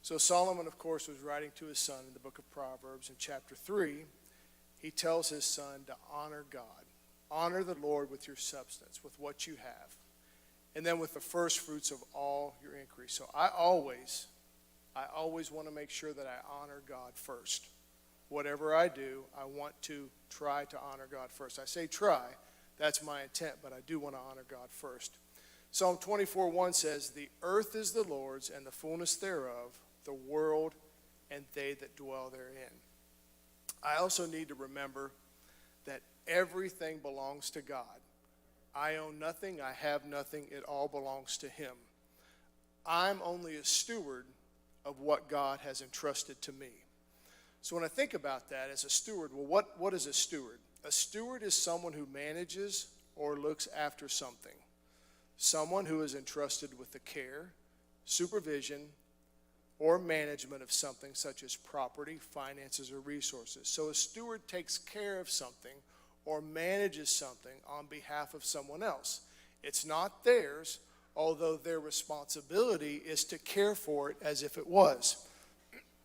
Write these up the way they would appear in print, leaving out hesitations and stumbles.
So Solomon, of course, was writing to his son in the book of Proverbs. In chapter 3, he tells his son to honor God. Honor the Lord with your substance, with what you have, and then with the first fruits of all your increase. So I always want to make sure that I honor God first. Whatever I do, I want to try to honor God first. I say try, that's my intent, but I do want to honor God first. Psalm 24:1 says, "The earth is the Lord's and the fullness thereof, the world and they that dwell therein." I also need to remember that everything belongs to God. I own nothing, I have nothing, it all belongs to him. I'm only a steward of what God has entrusted to me. So when I think about that as a steward, well, what is a steward? A steward is someone who manages or looks after something. Someone who is entrusted with the care, supervision, or management of something such as property, finances, or resources. So a steward takes care of something or manages something on behalf of someone else. It's not theirs, although their responsibility is to care for it as if it was.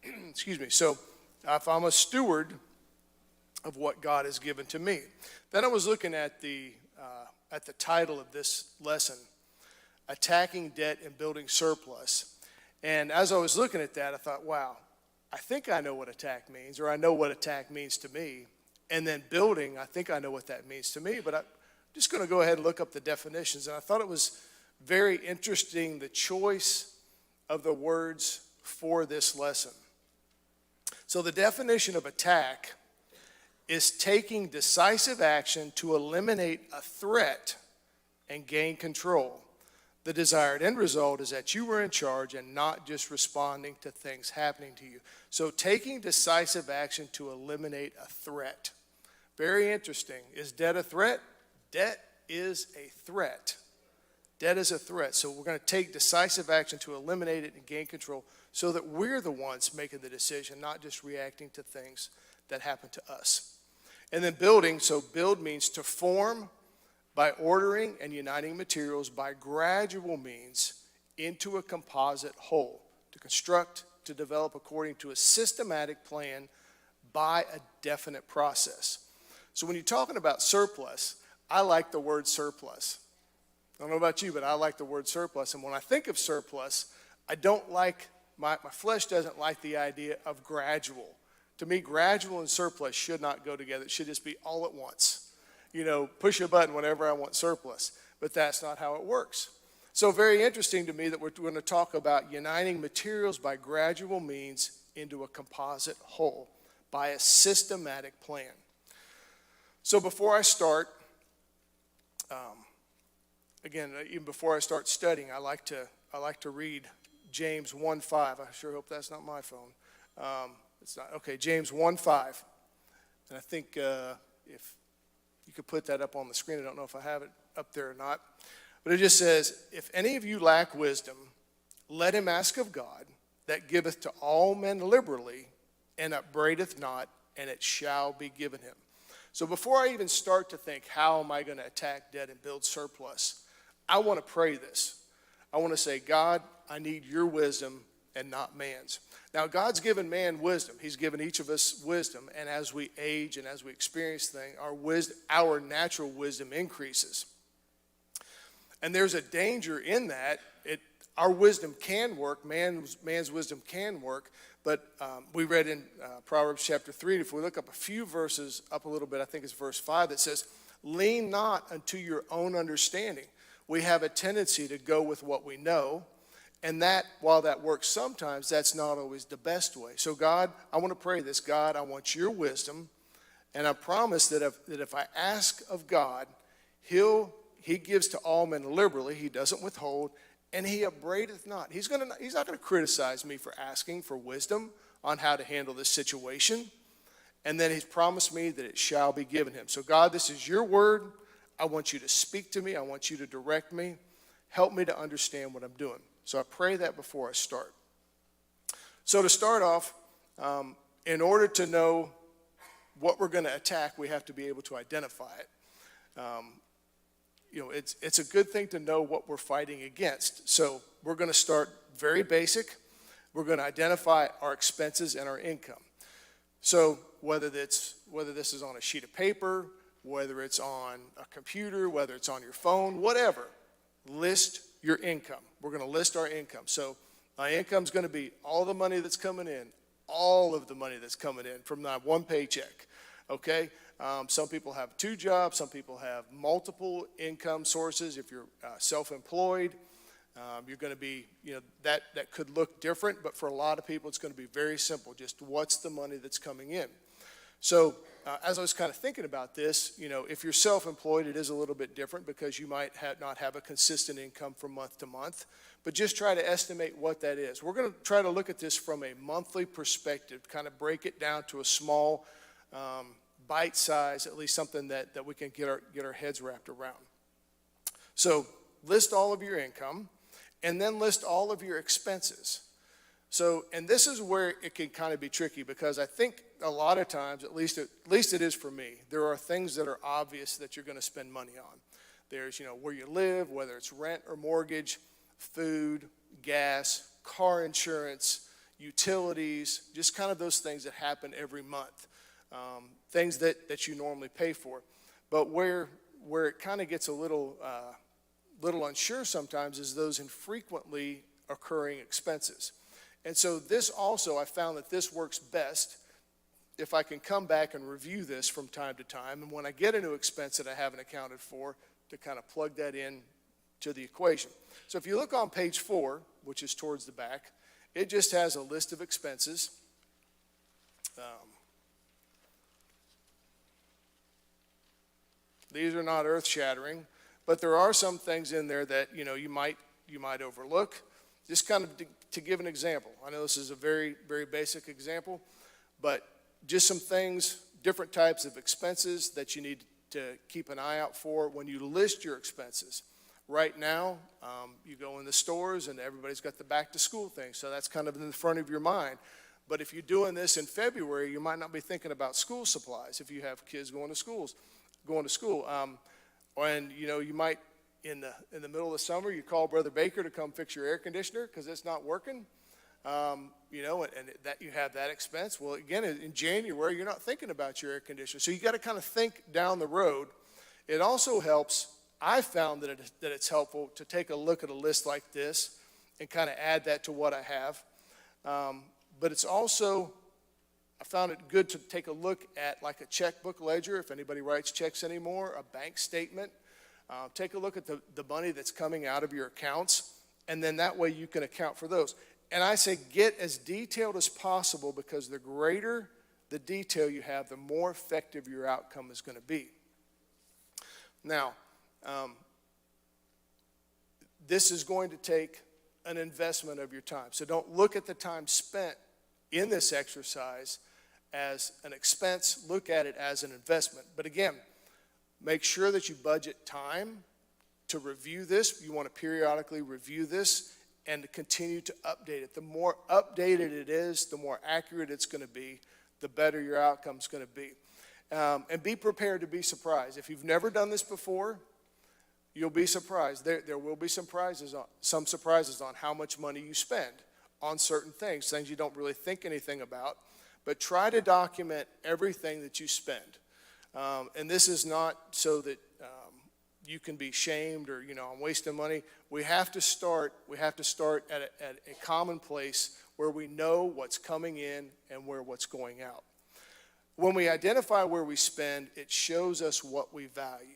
Excuse me. So if I'm a steward of what God has given to me. Then I was looking at the title of this lesson, Attacking Debt and Building Surplus. And as I was looking at that, I thought, wow, I think I know what attack means, or I know what attack means to me. And then building, I think I know what that means to me, but I'm just going to go ahead and look up the definitions. And I thought it was very interesting, the choice of the words for this lesson. So the definition of attack is taking decisive action to eliminate a threat and gain control. The desired end result is that you were in charge and not just responding to things happening to you. So taking decisive action to eliminate a threat. Very interesting. Is debt a threat? Debt is a threat. Debt is a threat. So we're going to take decisive action to eliminate it and gain control so that we're the ones making the decision, not just reacting to things that happen to us. And then building, so build means to form by ordering and uniting materials by gradual means into a composite whole, to construct, to develop according to a systematic plan by a definite process. So when you're talking about surplus, I like the word surplus. I don't know about you, but I like the word surplus. And when I think of surplus, I don't like, my flesh doesn't like the idea of gradual. To me, gradual and surplus should not go together. It should just be all at once. You know, push a button whenever I want surplus. But that's not how it works. So very interesting to me that we're going to talk about uniting materials by gradual means into a composite whole by a systematic plan. So before I start, again, even before I start studying, I like to read James 1:5. I sure hope that's not my phone. It's not. Okay, James 1:5. And I think if you could put that up on the screen. I don't know if I have it up there or not. But it just says, if any of you lack wisdom, let him ask of God, that giveth to all men liberally, and upbraideth not, and it shall be given him. So before I even start to think, how am I going to attack debt and build surplus, I want to pray this. I want to say, God, I need your wisdom and not man's. Now, God's given man wisdom. He's given each of us wisdom. And as we age and as we experience things, our natural wisdom increases. And there's a danger in that. Our wisdom can work. Man's wisdom can work. But we read in Proverbs chapter 3, if we look up a few verses up a little bit, I think it's verse 5, that says, lean not unto your own understanding. We have a tendency to go with what we know. And that, while that works sometimes, that's not always the best way. So God, I want to pray this. God, I want your wisdom. And I promise that if I ask of God, he gives to all men liberally. He doesn't withhold. And he upbraideth not. He's not going to criticize me for asking for wisdom on how to handle this situation. And then he's promised me that it shall be given him. So God, this is your word. I want you to speak to me. I want you to direct me. Help me to understand what I'm doing. So I pray that before I start. So to start off, in order to know what we're going to attack, we have to be able to identify it. It's a good thing to know what we're fighting against. So we're going to start very basic. We're going to identify our expenses and our income. So whether this is on a sheet of paper, whether it's on a computer, whether it's on your phone, whatever, list your income. We're going to list our income. So my income's going to be all the money that's coming in, all of the money that's coming in from that one paycheck, okay? Some people have 2 jobs. Some people have multiple income sources. If you're self-employed, you're going to be, that could look different, but for a lot of people, it's going to be very simple. Just what's the money that's coming in? So as I was kind of thinking about this, if you're self-employed, it is a little bit different because you might not have a consistent income from month to month, but just try to estimate what that is. We're going to try to look at this from a monthly perspective, kind of break it down to a small bite size, at least something that we can get our heads wrapped around. So list all of your income, and then list all of your expenses. So, and this is where it can kind of be tricky, because I think a lot of times, at least it is for me, there are things that are obvious that you're going to spend money on. There's, where you live, whether it's rent or mortgage, food, gas, car insurance, utilities, just kind of those things that happen every month, things that you normally pay for. But where it kind of gets a little unsure sometimes is those infrequently occurring expenses. And so this also, I found that this works best if I can come back and review this from time to time, and when I get a new expense that I haven't accounted for, to kind of plug that in to the equation. So if you look on page 4, which is towards the back, it just has a list of expenses. These are not earth-shattering, but there are some things in there that you might overlook. Just kind of to give an example. I know this is a very, very basic example, but just some things, different types of expenses that you need to keep an eye out for when you list your expenses. Right now, you go in the stores and everybody's got the back-to-school thing, so that's kind of in the front of your mind. But if you're doing this in February, you might not be thinking about school supplies if you have kids going to school. And you might, in the middle of the summer, you call Brother Baker to come fix your air conditioner because it's not working, and that you have that expense. Well, again, in January, you're not thinking about your air conditioner. So you got to kind of think down the road. It also helps, I found that it's helpful to take a look at a list like this and kind of add that to what I have. But it's also, I found it good to take a look at like a checkbook ledger, if anybody writes checks anymore, a bank statement. Take a look at the money that's coming out of your accounts, and then that way you can account for those. And I say get as detailed as possible, because the greater the detail you have, the more effective your outcome is going to be. Now, this is going to take an investment of your time. So don't look at the time spent in this exercise as an expense. Look at it as an investment. But again, make sure that you budget time to review this. You want to periodically review this and to continue to update it. The more updated it is, the more accurate it's going to be, the better your outcome is going to be. And be prepared to be surprised. If you've never done this before, you'll be surprised. There will be some surprises on how much money you spend on certain things you don't really think anything about. But try to document everything that you spend. And this is not so that you can be shamed or, I'm wasting money. We have to start at a common place where we know what's coming in and what's going out. When we identify where we spend, it shows us what we value.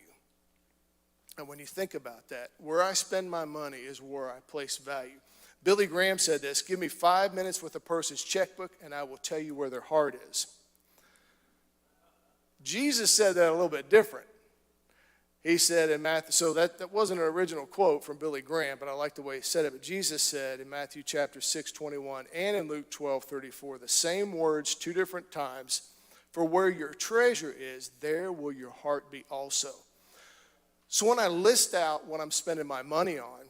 And when you think about that, where I spend my money is where I place value. Billy Graham said this: give me 5 minutes with a person's checkbook and I will tell you where their heart is. Jesus said that a little bit different. He said in Matthew, so that wasn't an original quote from Billy Graham, but I like the way he said it. But Jesus said in Matthew chapter 6:21 and in Luke 12:34, the same words 2 different times: for where your treasure is, there will your heart be also. So when I list out what I'm spending my money on,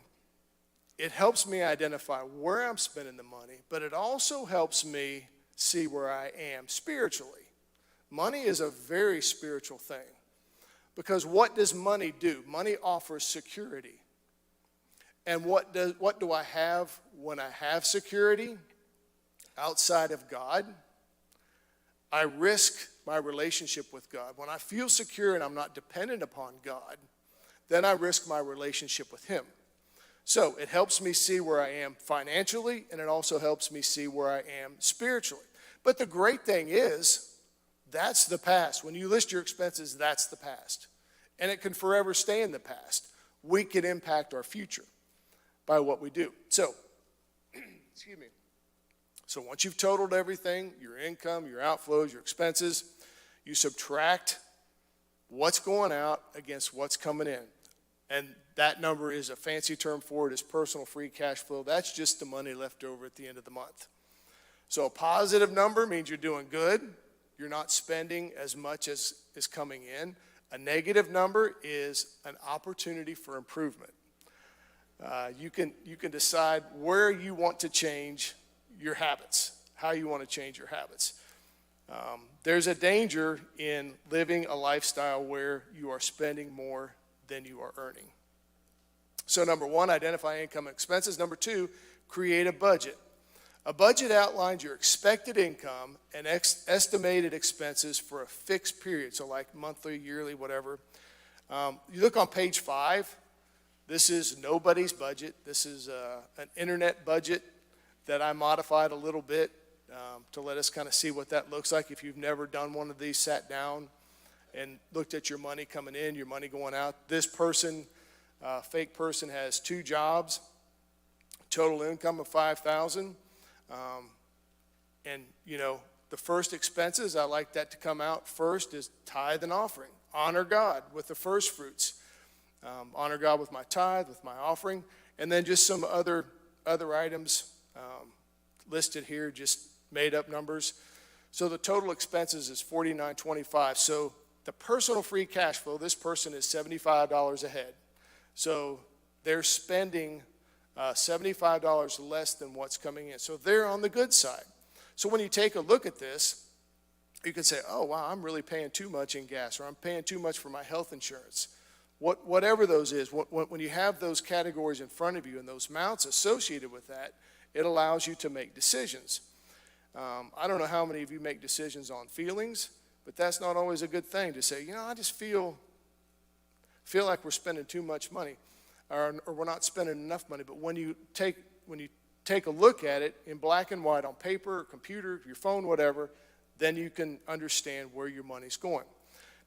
it helps me identify where I'm spending the money, but it also helps me see where I am spiritually. Money is a very spiritual thing, because what does money do? Money offers security. And what do I have when I have security? outside of God, I risk my relationship with God. When I feel secure and I'm not dependent upon God, then I risk my relationship with him. So it helps me see where I am financially, and it also helps me see where I am spiritually. But the great thing is, that's the past. When you list your expenses, that's the past. And it can forever stay in the past. We can impact our future by what we do. So, excuse me. So once you've totaled everything, your income, your outflows, your expenses, you subtract what's going out against what's coming in. And that number is a fancy term for it, is personal free cash flow. That's just the money left over at the end of the month. So a positive number means you're doing good. You're not spending as much as is coming in. A negative number is an opportunity for improvement. You can decide where you want to change your habits, how you want to change your habits. There's a danger in living a lifestyle where you are spending more than you are earning. So number one, identify income and expenses. Number two, create a budget. A budget outlines your expected income and estimated expenses for a fixed period, so like monthly, yearly, whatever. You look on page 5. This is nobody's budget. This is an internet budget that I modified a little bit to let us kind of see what that looks like. If you've never done one of these, sat down and looked at your money coming in, your money going out. This person, fake person, has 2 jobs, total income of $5,000. And, you know, the first expenses, I like that to come out first, is tithe and offering. Honor God with the first fruits. Honor God with my tithe, with my offering. And then just some other items listed here, just made up numbers. So the total expenses is $49.25. So the personal free cash flow, this person is $75 ahead. So they're spending $75 less than what's coming in. So they're on the good side. So when you take a look at this, you can say, oh, wow, I'm really paying too much in gas, or I'm paying too much for my health insurance. Whatever those is, when you have those categories in front of you and those amounts associated with that, it allows you to make decisions. I don't know how many of you make decisions on feelings, but that's not always a good thing to say, you know, I just feel like we're spending too much money. Or we're not spending enough money. But when you take a look at it in black and white on paper, or computer, your phone, whatever, then you can understand where your money's going.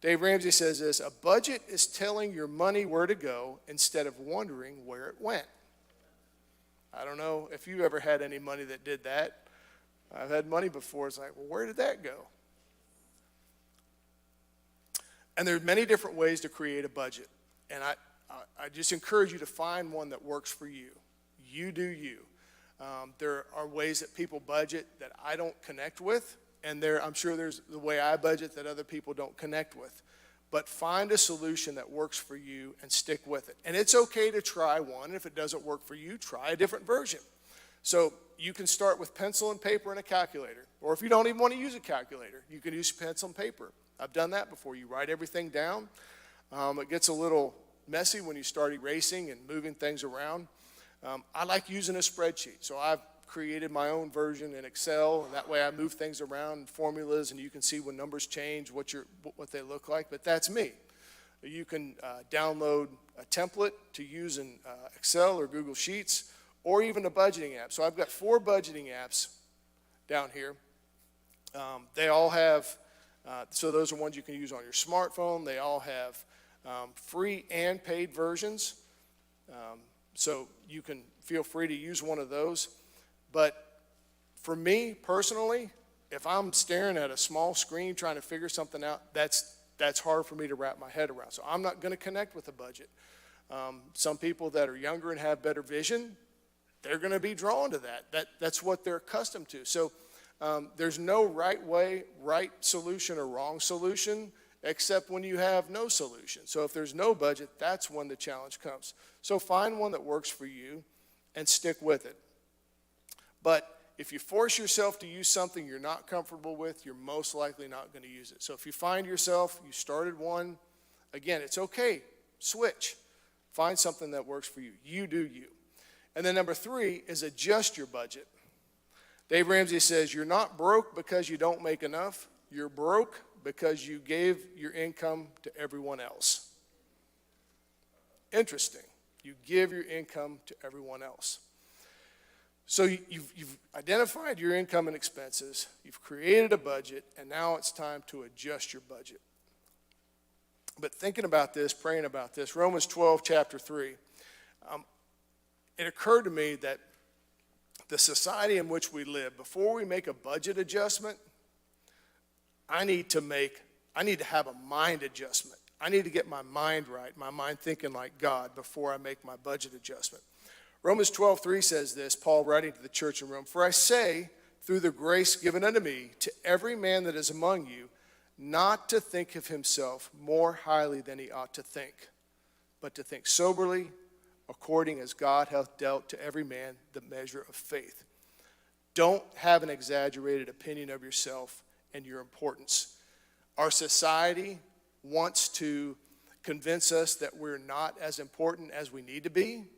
Dave Ramsey says this: a budget is telling your money where to go instead of wondering where it went. I don't know if you ever had any money that did that. I've had money before. It's like, well, where did that go? And there's many different ways to create a budget. And I just encourage you to find one that works for you. You do you. There are ways that people budget that I don't connect with, and I'm sure there's the way I budget that other people don't connect with. But find a solution that works for you and stick with it. And it's okay to try one. If it doesn't work for you, try a different version. So you can start with pencil and paper and a calculator. Or if you don't even want to use a calculator, you can use pencil and paper. I've done that before. You write everything down. It gets a little messy when you start erasing and moving things around. I like using a spreadsheet, so I've created my own version in Excel, and that way I move things around, formulas, and you can see when numbers change what they look like. But that's me. You can download a template to use in Excel or Google Sheets, or even a budgeting app. So I've got 4 budgeting apps down here. They all have, so those are ones you can use on your smartphone. They all have free and paid versions. So you can feel free to use one of those. But for me personally, if I'm staring at a small screen trying to figure something out, that's hard for me to wrap my head around. So I'm not going to connect with a budget. Some people that are younger and have better vision, they're going to be drawn to that. That's what they're accustomed to. So there's no right way, right solution, or wrong solution, except when you have no solution. So if there's no budget, that's when the challenge comes. So find one that works for you and stick with it. But if you force yourself to use something you're not comfortable with, you're most likely not going to use it. So if you find yourself, you started one, again, it's okay, switch. Find something that works for you. You do you. And then number 3 is adjust your budget. Dave Ramsey says, you're not broke because you don't make enough. You're broke because you gave your income to everyone else. Interesting. You give your income to everyone else. So you've identified your income and expenses. You've created a budget, and now it's time to adjust your budget. But thinking about this, praying about this, Romans 12, chapter 3, it occurred to me that the society in which we live, before we make a budget adjustment, I need to have a mind adjustment. I need to get my mind right, my mind thinking like God before I make my budget adjustment. Romans 12:3 says this, Paul writing to the church in Rome, "For I say, through the grace given unto me, to every man that is among you, not to think of himself more highly than he ought to think, but to think soberly, according as God hath dealt to every man the measure of faith." Don't have an exaggerated opinion of yourself and your importance. Our society wants to convince us that we're not as important as we need to be,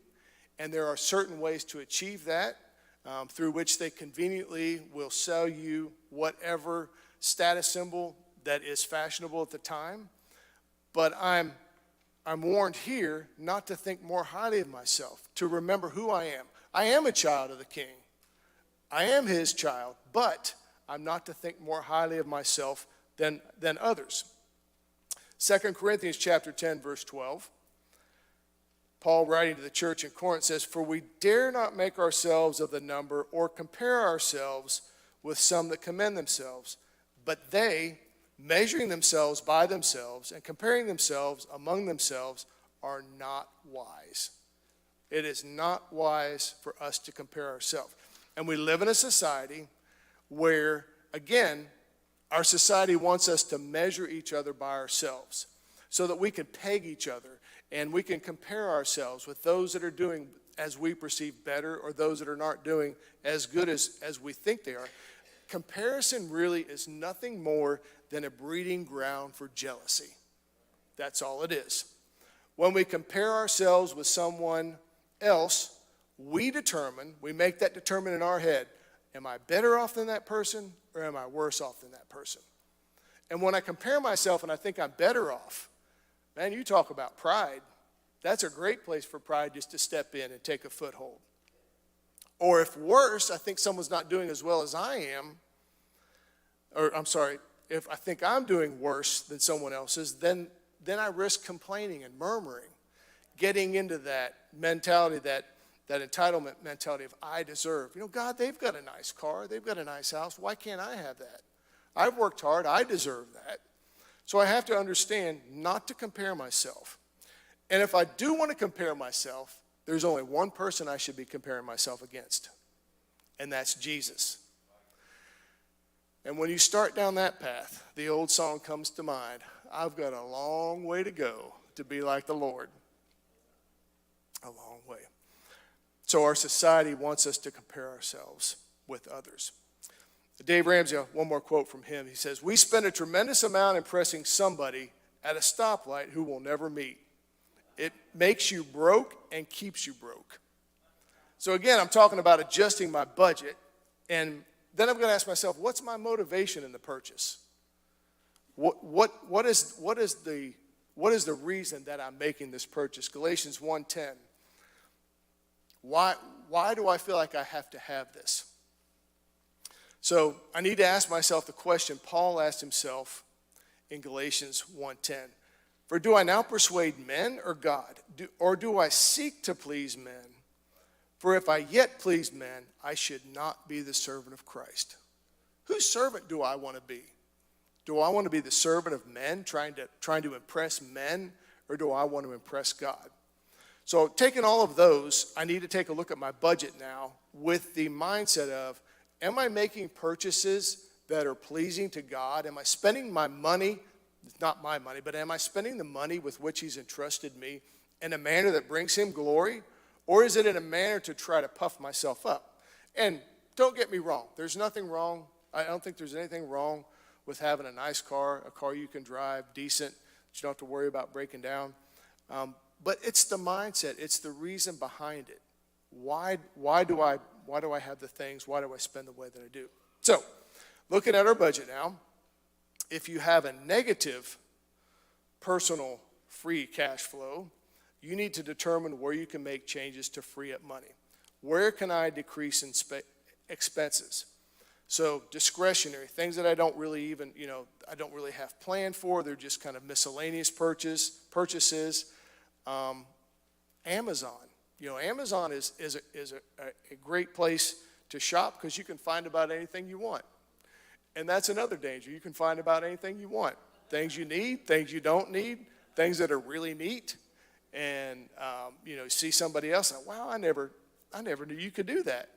and there are certain ways to achieve that, through which they conveniently will sell you whatever status symbol that is fashionable at the time. But I'm warned here not to think more highly of myself, to remember who I am. I am a child of the King. I am his child, but I'm not to think more highly of myself than others. 2 Corinthians chapter 10, verse 12, Paul writing to the church in Corinth says, "For we dare not make ourselves of the number or compare ourselves with some that commend themselves, but they, measuring themselves by themselves and comparing themselves among themselves, are not wise." It is not wise for us to compare ourselves. And we live in a society where, again, our society wants us to measure each other by ourselves so that we can peg each other and we can compare ourselves with those that are doing as we perceive better or those that are not doing as good as we think they are. Comparison really is nothing more than a breeding ground for jealousy. That's all it is. When we compare ourselves with someone else, we make that determine in our head, am I better off than that person or am I worse off than that person? And when I compare myself and I think I'm better off, man, you talk about pride. That's a great place for pride just to step in and take a foothold. Or if worse, I think someone's not doing as well as I am, if I think I'm doing worse than someone else's, then I risk complaining and murmuring, getting into that mentality, that entitlement mentality of I deserve. God, they've got a nice car. They've got a nice house. Why can't I have that? I've worked hard. I deserve that. So I have to understand not to compare myself. And if I do want to compare myself, there's only one person I should be comparing myself against, and that's Jesus. And when you start down that path, the old song comes to mind, I've got a long way to go to be like the Lord. A long way. So our society wants us to compare ourselves with others. Dave Ramsey, one more quote from him. He says, "We spend a tremendous amount impressing somebody at a stoplight who will never meet. It makes you broke and keeps you broke." So again, I'm talking about adjusting my budget, and then I'm going to ask myself, what's my motivation in the purchase? What is the reason that I'm making this purchase? Galatians 1:10. Why do I feel like I have to have this? So I need to ask myself the question Paul asked himself in Galatians 1:10. "For do I now persuade men or God? Or do I seek to please men? For if I yet pleased men, I should not be the servant of Christ." Whose servant do I want to be? Do I want to be the servant of men, trying to impress men, or do I want to impress God? So taking all of those, I need to take a look at my budget now with the mindset of, am I making purchases that are pleasing to God? Am I spending my money, it's not my money, but am I spending the money with which he's entrusted me in a manner that brings him glory? Or is it in a manner to try to puff myself up? And don't get me wrong, there's nothing wrong. I don't think there's anything wrong with having a nice car, a car you can drive, decent, that you don't have to worry about breaking down. But it's the mindset, it's the reason behind it. Why do I Why do I have the things? Why do I spend the way that I do? So, looking at our budget now, if you have a negative personal free cash flow, you need to determine where you can make changes to free up money. Where can I decrease in expenses? So discretionary, things that I don't really even, I don't really have planned for. They're just kind of miscellaneous purchases. Amazon. Amazon is a great place to shop because you can find about anything you want. And that's another danger. You can find about anything you want. Things you need, things you don't need, things that are really neat. And, see somebody else, like, wow, I never knew you could do that.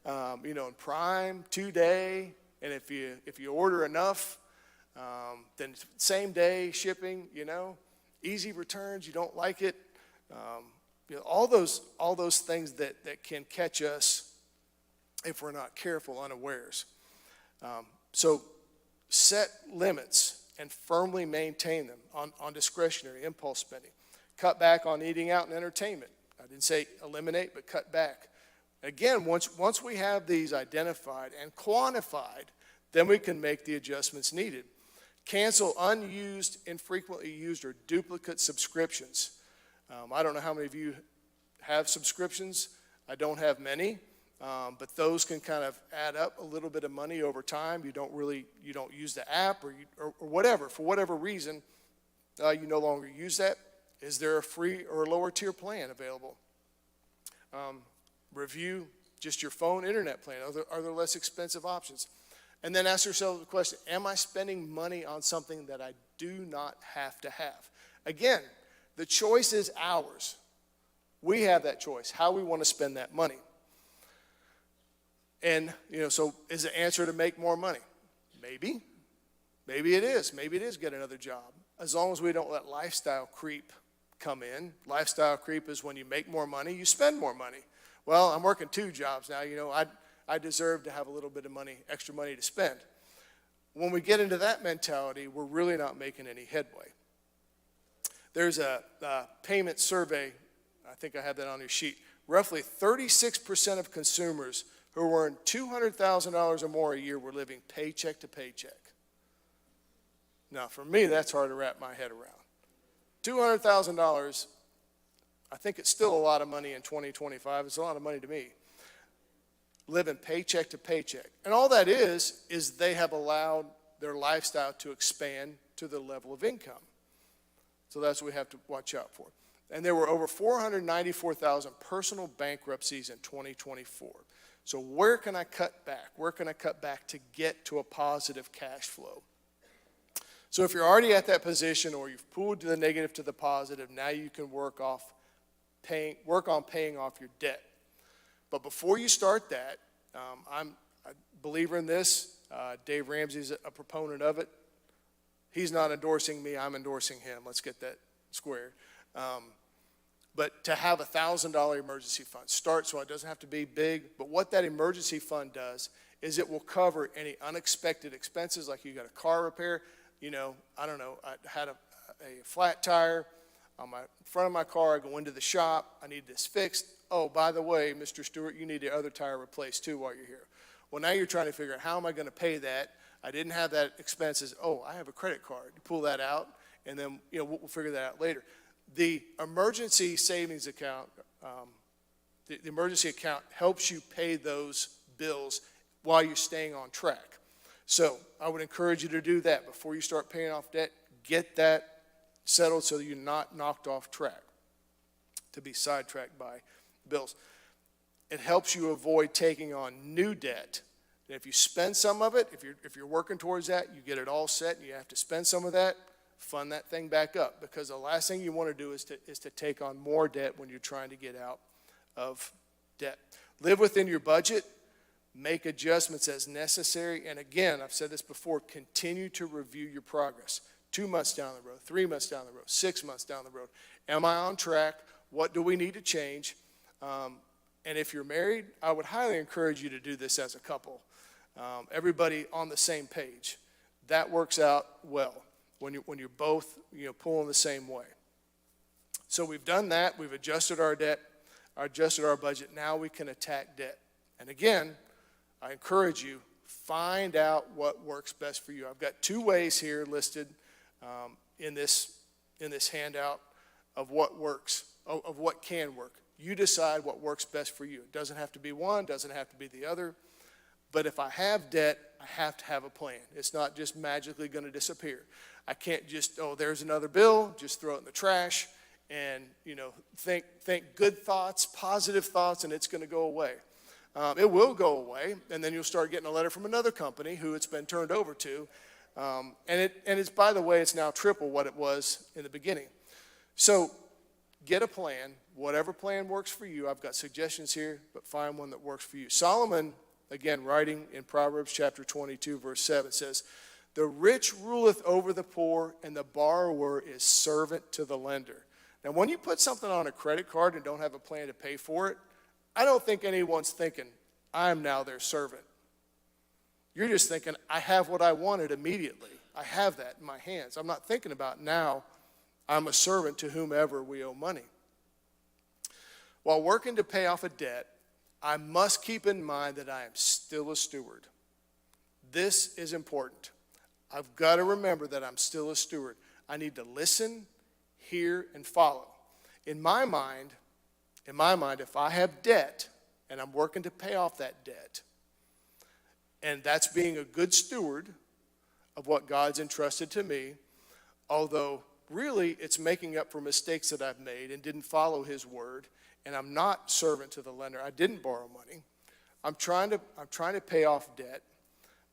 In Prime, 2-day, and if you order enough, then same day shipping, easy returns, you don't like it. All those things that can catch us if we're not careful, unawares. So set limits and firmly maintain them on discretionary impulse spending. Cut back on eating out and entertainment. I didn't say eliminate, but cut back. Again, once we have these identified and quantified, then we can make the adjustments needed. Cancel unused, infrequently used, or duplicate subscriptions. I don't know how many of you have subscriptions. I don't have many, but those can kind of add up a little bit of money over time. You don't use the app or whatever. For whatever reason, you no longer use that. Is there a free or a lower tier plan available? Review just your phone internet plan. Are there less expensive options? And then ask yourself the question, am I spending money on something that I do not have to have? Again, the choice is ours. We have that choice, how we want to spend that money. And, so is the answer to make more money? Maybe. Maybe it is. Maybe it is get another job. As long as we don't let lifestyle creep come in. Lifestyle creep is when you make more money, you spend more money. Well, I'm working 2 jobs now. I deserve to have a little bit of money, extra money to spend. When we get into that mentality, we're really not making any headway. There's a payment survey. I think I have that on your sheet. Roughly 36% of consumers who earn $200,000 or more a year were living paycheck to paycheck. Now, for me, that's hard to wrap my head around. $200,000, I think it's still a lot of money in 2025. It's a lot of money to me. Living paycheck to paycheck. And all that is they have allowed their lifestyle to expand to the level of income. So that's what we have to watch out for. And there were over 494,000 personal bankruptcies in 2024. So where can I cut back? Where can I cut back to get to a positive cash flow? So if you're already at that position or you've pulled to the negative to the positive, now you can work on paying off your debt. But before you start that, I'm a believer in this. Dave Ramsey's a proponent of it. He's not endorsing me, I'm endorsing him. Let's get that squared. But to have a $1,000 emergency fund, start so it doesn't have to be big. But what that emergency fund does is it will cover any unexpected expenses, like you got a car repair. I had a flat tire on my front of my car. I go into the shop. I need this fixed. Oh, by the way, Mr. Stewart, you need the other tire replaced too while you're here. Well, now you're trying to figure out how am I going to pay that? I didn't have that expenses. Oh, I have a credit card. You pull that out, and then we'll figure that out later. The emergency savings account, the emergency account helps you pay those bills while you're staying on track. So I would encourage you to do that before you start paying off debt. Get that settled so that you're not knocked off track, to be sidetracked by bills. It helps you avoid taking on new debt. And if you spend some of it, if you're working towards that, you get it all set and you have to spend some of that, fund that thing back up, because the last thing you want to do is to take on more debt when you're trying to get out of debt. Live within your budget. Make adjustments as necessary. And again, I've said this before, continue to review your progress. 2 months down the road, 3 months down the road, 6 months down the road. Am I on track? What do we need to change? And if you're married, I would highly encourage you to do this as a couple. Everybody on the same page. That works out well when you're both pulling the same way. So we've done that. We've adjusted our debt, adjusted our budget. Now we can attack debt. And again, I encourage you, find out what works best for you. I've got 2 ways here listed in this handout of what works, of what can work. You decide what works best for you. It doesn't have to be one, doesn't have to be the other. But if I have debt, I have to have a plan. It's not just magically going to disappear. I can't just, there's another bill, just throw it in the trash and, think good thoughts, positive thoughts, and it's going to go away. It will go away, and then you'll start getting a letter from another company who it's been turned over to. And it's, by the way, it's now triple what it was in the beginning. So get a plan. Whatever plan works for you. I've got suggestions here, but find one that works for you. Solomon, again, writing in Proverbs chapter 22, verse 7, says, "The rich ruleth over the poor, and the borrower is servant to the lender." Now, when you put something on a credit card and don't have a plan to pay for it, I don't think anyone's thinking, I'm now their servant. You're just thinking, I have what I wanted immediately. I have that in my hands. I'm not thinking about now I'm a servant to whomever we owe money. While working to pay off a debt, I must keep in mind that I am still a steward. This is important. I've got to remember that I'm still a steward. I need to listen, hear, and follow. In my mind, if I have debt and I'm working to pay off that debt, and that's being a good steward of what God's entrusted to me, although really it's making up for mistakes that I've made and didn't follow his word, and I'm not servant to the lender. I didn't borrow money. I'm trying to pay off debt.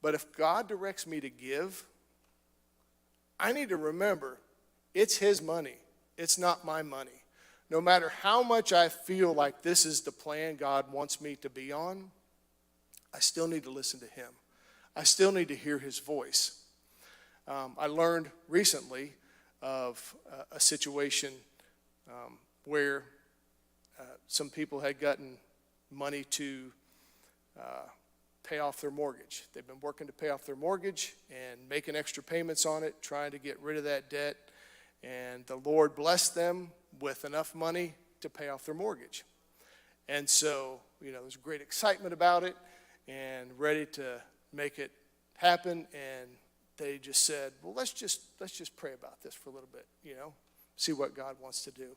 But if God directs me to give, I need to remember it's his money. It's not my money. No matter how much I feel like this is the plan God wants me to be on, I still need to listen to him. I still need to hear his voice. I learned recently of a situation where some people had gotten money to pay off their mortgage. They've been working to pay off their mortgage and making extra payments on it, trying to get rid of that debt. And the Lord blessed them with enough money to pay off their mortgage. And so, there's great excitement about it and ready to make it happen. And they just said, well, let's just pray about this for a little bit, see what God wants to do.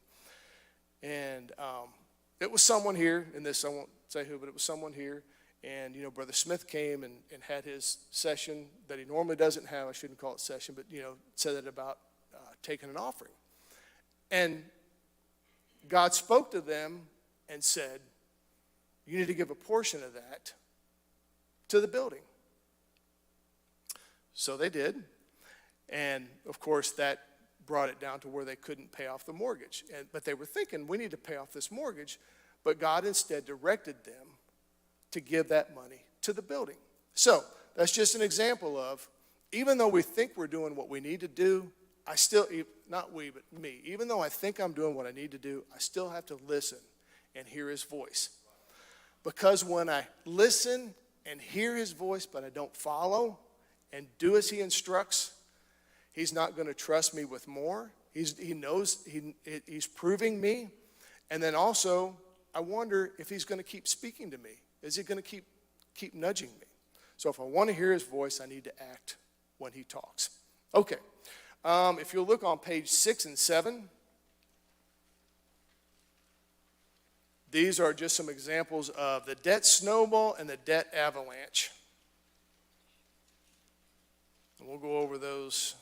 And it was someone here, and this, I won't say who, but it was someone here. And, Brother Smith came and had his session that he normally doesn't have. I shouldn't call it session, but, said it about taking an offering. And God spoke to them and said, you need to give a portion of that to the building. So they did. And, of course, that brought it down to where they couldn't pay off the mortgage. But they were thinking, we need to pay off this mortgage. But God instead directed them to give that money to the building. So that's just an example of, even though we think we're doing what we need to do, I still, not we, but me, even though I think I'm doing what I need to do, I still have to listen and hear his voice. Because when I listen and hear his voice, but I don't follow and do as he instructs, he's not going to trust me with more. He knows he's proving me. And then also, I wonder if he's going to keep speaking to me. Is he going to keep nudging me? So if I want to hear his voice, I need to act when he talks. Okay. If you'll look on page 6 and 7, these are just some examples of the debt snowball and the debt avalanche. And we'll go over those.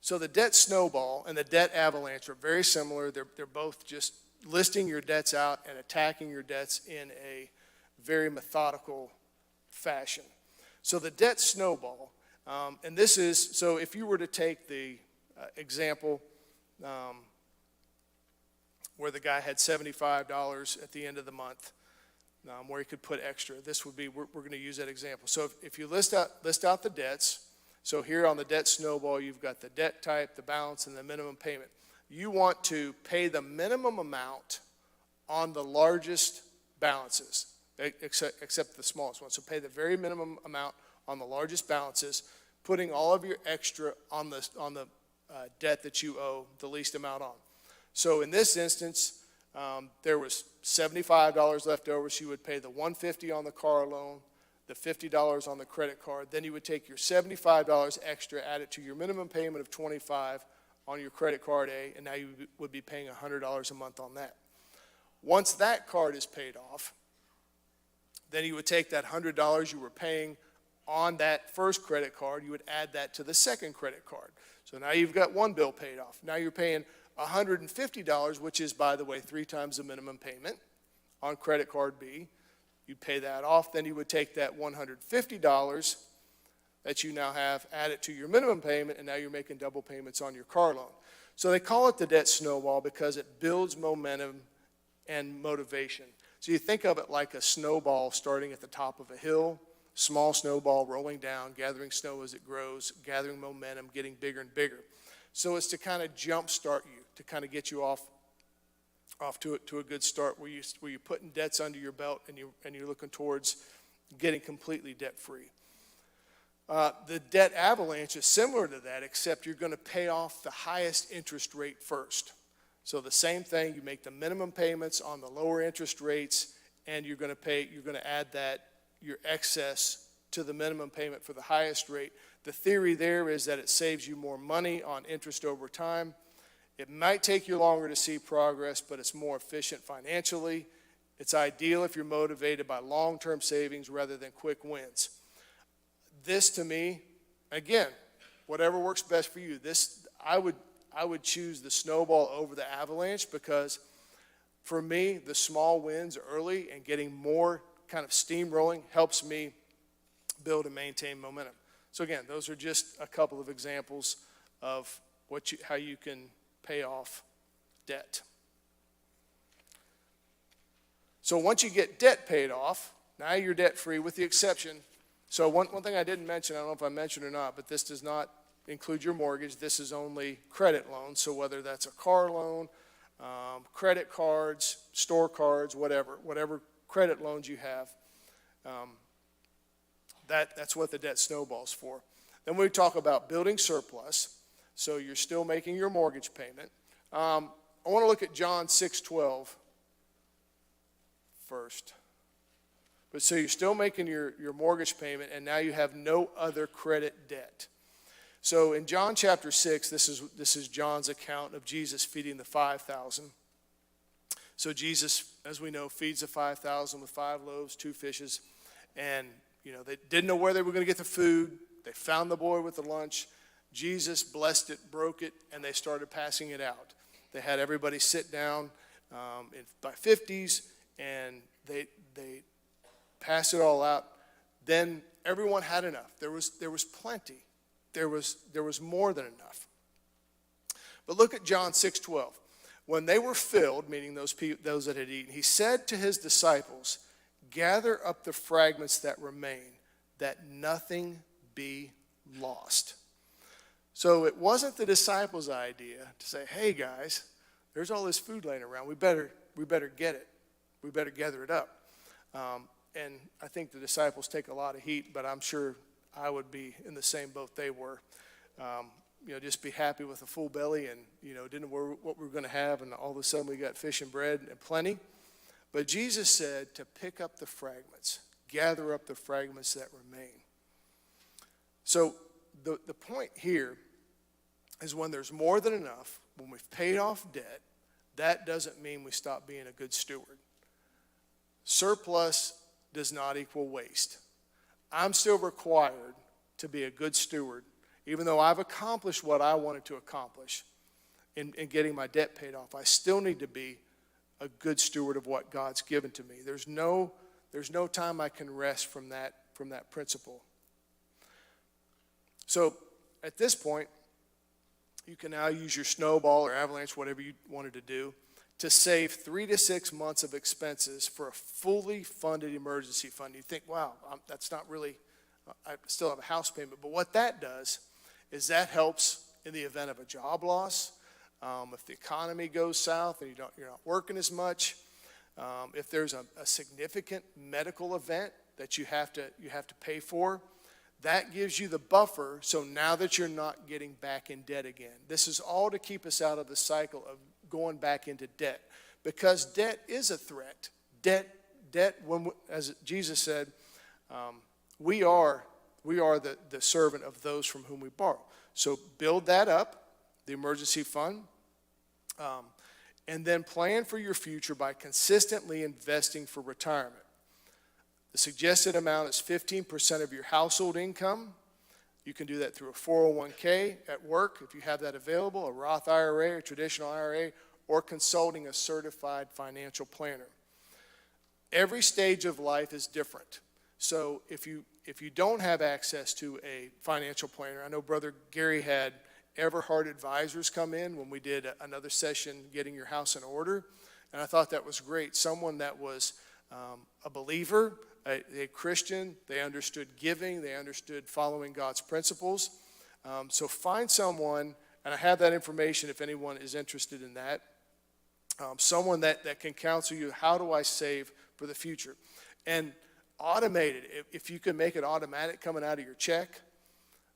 So the debt snowball and the debt avalanche are very similar. They're both just listing your debts out and attacking your debts in a very methodical fashion. So the debt snowball, and this is, so if you were to take the example where the guy had $75 at the end of the month, where he could put extra, this would be, we're going to use that example. So if you list out the debts, so here on the debt snowball, you've got the debt type, the balance, and the minimum payment. You want to pay the minimum amount on the largest balances, except the smallest one. So pay the very minimum amount on the largest balances, putting all of your extra on the debt that you owe the least amount on. So in this instance, there was $75 left over, so you would pay the $150 on the car loan, the $50 on the credit card. Then you would take your $75 extra, add it to your minimum payment of $25 on your credit card A, and now you would be paying $100 a month on that. Once that card is paid off, then you would take that $100 you were paying on that first credit card, you would add that to the second credit card. So now you've got one bill paid off. Now you're paying $150, which is, by the way, 3 times the minimum payment on credit card B. You'd pay that off. Then you would take that $150 that you now have, add it to your minimum payment, and now you're making double payments on your car loan. So they call it the debt snowball because it builds momentum and motivation. So you think of it like a snowball starting at the top of a hill, small snowball rolling down, gathering snow as it grows, gathering momentum, getting bigger and bigger. So it's to kind of jumpstart you, to kind of get you off to a good start where you're putting debts under your belt and you're looking towards getting completely debt free. The debt avalanche is similar to that, except you're going to pay off the highest interest rate first. So the same thing, you make the minimum payments on the lower interest rates, and you're going to add your excess to the minimum payment for the highest rate. The theory there is that it saves you more money on interest over time. It might take you longer to see progress, but it's more efficient financially. It's ideal if you're motivated by long-term savings rather than quick wins. This, to me, again, whatever works best for you, I would choose the snowball over the avalanche because, for me, the small wins early and getting more kind of steamrolling helps me build and maintain momentum. So again, those are just a couple of examples of how you can pay off debt. So once you get debt paid off, now you're debt free with the exception. So one thing I didn't mention, I don't know if I mentioned or not, but this does not include your mortgage. This is only credit loans. So whether that's a car loan, credit cards, store cards, whatever credit loans you have, that's what the debt snowball's for. Then we talk about building surplus. So you're still making your mortgage payment. I want to look at John 6:12 first. But so you're still making your mortgage payment, and now you have no other credit debt. So in John chapter 6, this is John's account of Jesus feeding the 5,000. So Jesus, as we know, feeds the 5,000 with 5 loaves, 2 fishes. And, they didn't know where they were going to get the food. They found the boy with the lunch. Jesus blessed it, broke it, and they started passing it out. They had everybody sit down by 50s, and they passed it all out. Then everyone had enough. There was plenty. There was more than enough. But look at John 6:12. When they were filled, meaning those that had eaten, he said to his disciples, "Gather up the fragments that remain, that nothing be lost." So it wasn't the disciples' idea to say, "Hey guys, there's all this food laying around. We better get it. We better gather it up." And I think the disciples take a lot of heat, but I'm sure I would be in the same boat they were. Just be happy with a full belly and, didn't know what we were going to have, and all of a sudden we got fish and bread and plenty. But Jesus said to pick up the fragments, gather up the fragments that remain. So the point here is when there's more than enough, when we've paid off debt, that doesn't mean we stop being a good steward. Surplus does not equal waste. I'm still required to be a good steward, even though I've accomplished what I wanted to accomplish in getting my debt paid off. I still need to be a good steward of what God's given to me. There's no time I can rest from that principle. So at this point, you can now use your snowball or avalanche, whatever you wanted to do, to save 3 to 6 months of expenses for a fully funded emergency fund. You think, wow, that's not really, I still have a house payment. But what that does is that helps in the event of a job loss, if the economy goes south and you're not working as much, if there's a significant medical event that you have to pay for, That gives you the buffer, so now that you're not getting back in debt again. This is all to keep us out of the cycle of going back into debt, because debt is a threat. Debt, as Jesus said, we are the servant of those from whom we borrow. So build that up, the emergency fund, and then plan for your future by consistently investing for retirement. The suggested amount is 15% of your household income. You can do that through a 401k at work if you have that available, a Roth IRA, a traditional IRA, or consulting a certified financial planner. Every stage of life is different. So if you don't have access to a financial planner, I know Brother Gary had Everhart Advisors come in when we did another session, Getting Your House in Order, and I thought that was great. Someone that was a believer, a Christian, they understood giving, they understood following God's principles. So find someone, and I have that information if anyone is interested in that, someone that can counsel you, how do I save for the future? And automate it. If you can make it automatic coming out of your check,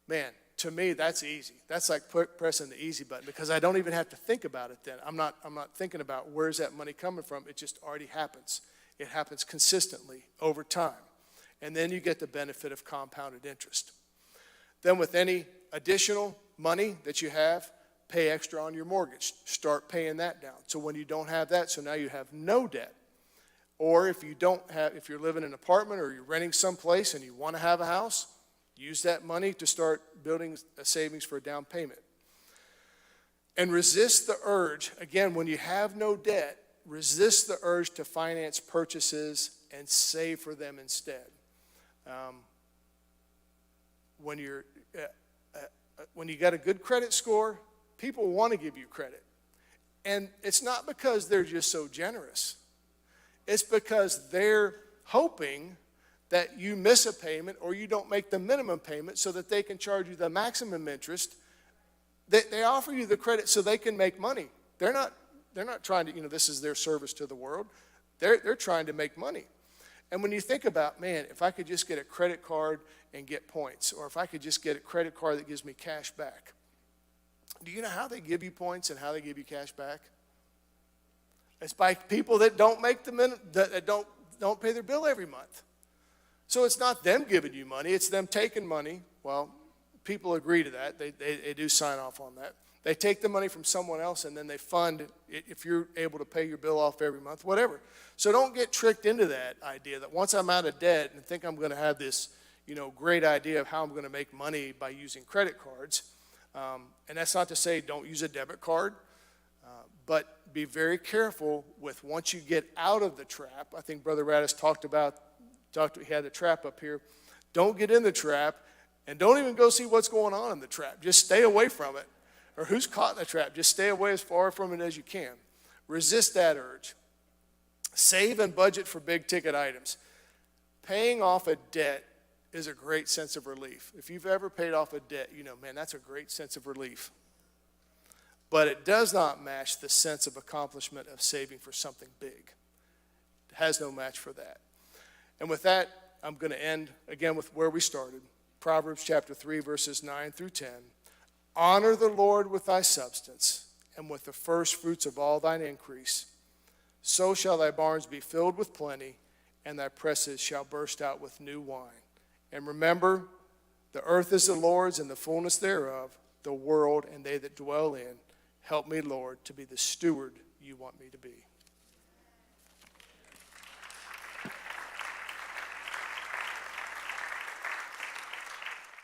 man, to me, that's easy. That's like pressing the easy button, because I don't even have to think about it then. I'm not thinking about where's that money coming from. It just already happens. It happens consistently over time. And then you get the benefit of compounded interest. Then with any additional money that you have, pay extra on your mortgage. Start paying that down. So when you don't have that, so now you have no debt. Or if you're living in an apartment or you're renting someplace and you want to have a house, use that money to start building a savings for a down payment. And resist the urge, again, when you have no debt, resist the urge to finance purchases and save for them instead. When you got a good credit score, people want to give you credit. And it's not because they're just so generous. It's because they're hoping that you miss a payment or you don't make the minimum payment so that they can charge you the maximum interest. They offer you the credit so they can make money. They're not trying to, this is their service to the world. They're trying to make money. And when you think about, man, if I could just get a credit card and get points, or if I could just get a credit card that gives me cash back. Do you know how they give you points and how they give you cash back? It's by people that don't make that don't pay their bill every month. So it's not them giving you money, it's them taking money. Well, people agree to that. They do sign off on that. They take the money from someone else and then they fund it if you're able to pay your bill off every month, whatever. So don't get tricked into that idea that once I'm out of debt and think I'm going to have this, great idea of how I'm going to make money by using credit cards. And that's not to say don't use a debit card, but be very careful with once you get out of the trap. I think Brother Radis he had the trap up here. Don't get in the trap, and don't even go see what's going on in the trap. Just stay away from it. Or who's caught in the trap. Just stay away as far from it as you can. Resist that urge. Save and budget for big ticket items. Paying off a debt is a great sense of relief. If you've ever paid off a debt, man, that's a great sense of relief. But it does not match the sense of accomplishment of saving for something big. It has no match for that. And with that, I'm going to end again with where we started. Proverbs chapter 3, verses 9 through 10. Honor the Lord with thy substance, and with the first fruits of all thine increase. So shall thy barns be filled with plenty, and thy presses shall burst out with new wine. And remember, the earth is the Lord's, and the fullness thereof, the world and they that dwell in. Help me, Lord, to be the steward you want me to be.